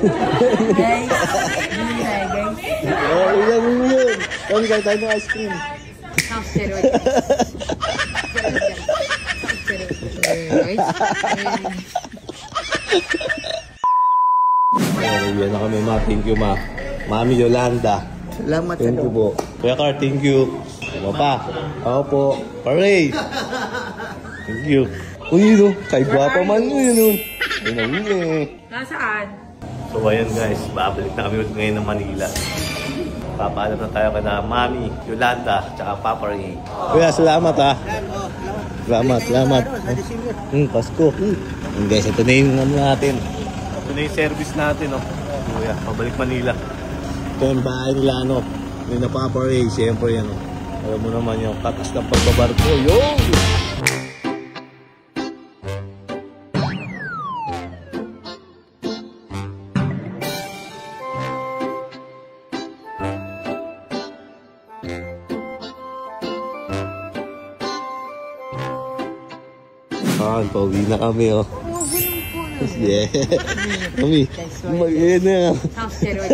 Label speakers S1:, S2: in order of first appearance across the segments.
S1: Guys, hindi na guys.
S2: Oh, ilan mo yun? Kami kayo tayo ng ice cream.
S1: Half steroid.
S2: Yan na kami ma. Thank you ma. Mami Yolanda.
S3: Salamat.
S2: Thank you po. Kuya Car, thank you. Ano pa? Ako po. Paray. Thank you. Uy, no? Kay guwapa man yun, no? Yun na yun eh.
S1: Nasaan?
S2: So ayan guys, babalik na kami ulit ngayon ng Manila. Papaalam na tayo kana Mami Yolanda, tsaka Papa Ray. Kuya, salamat ha. Salamat. Pasko. Guys, ito na yung ano natin. Ito na yung service natin, no? Kuya, pabalik Manila. Ito yung bahay nila, no? Yung na Papa Ray, siyempre yan, no? Alam mo naman yung katas ng pagbabarko. Yo! Pauwi na kami, oh. Yeah. Mami, mag-iin na.
S1: Half steroid.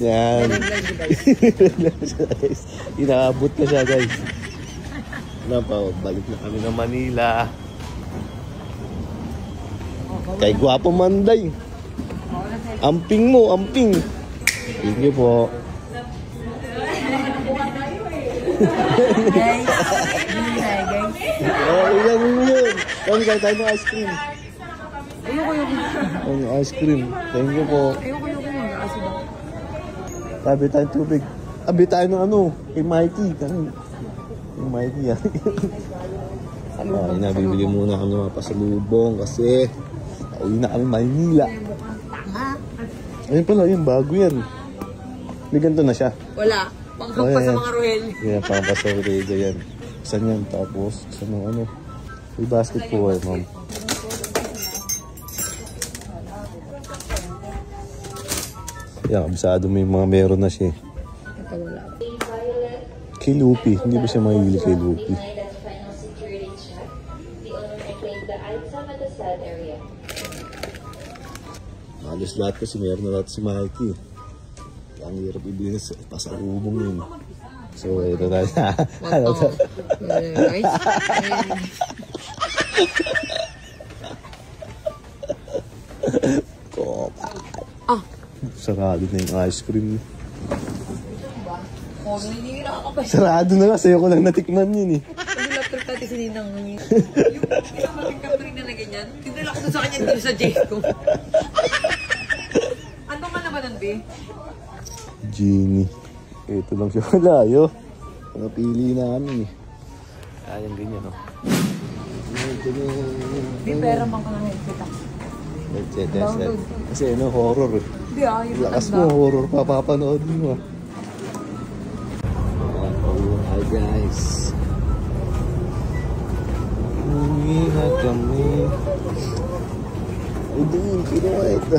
S2: Yan. Inaabot na siya, guys. Balik na kami ng Manila. Kay Guwapo Manday. Amping mo, amping. Thank you po.
S1: Guys, hindi na guys.
S2: Oh, ilan mo yun? Kami kayo tayo ng ice cream.
S1: Ayoko yung
S2: ice cream. Thank you po.
S1: Ayoko yung mag-asid ako.
S2: Tabi tayo tubig. Tabi tayo ng ano, kay Mikey. Kay Mikey yan. Ay, nabibili muna kami mga pasalubong kasi pauwi na kami Manila. Ayun pala, yung bago yan. May ganito na siya.
S1: Wala. Pangkampas sa mga Rohel.
S2: Yeah, pangkampas sa Rohel yan. Saan yan? Tapos, saan ng ano? May basket po kayo, ma'am. Yan, kabisado mo yung mga meron na siya.
S1: Ito wala.
S2: Kay Lupi. Hindi ba siya mahilig kay Lupi? Halos lahat kasi meron na lahat si Mikey. Ang hirap ibili sa pasalubong yun. So, ito na. Ano to?
S1: Guys. Ah.
S2: Sarado na yung ice cream.
S1: Oh, ninira ka pa.
S2: Sarado na nga. Sa'yo ko lang natikman yun eh.
S1: Pag laptop natin si Ninang. Yung pinamating kapring na ganyan. Tinala ko sa kanya dito sa Jayco. Ano ka na ba nun, B?
S2: Genie. Ito lang siya malayo. Napili namin eh. Ayan ganyan, no?
S1: Di pera bang ka ng headset ako?
S2: Headset. Kasi ano, horror eh.
S1: Di yung
S2: lakas mo, horror pa papanoodin mo. Hi guys. Uwi na kami. Ay din, kinuha ito.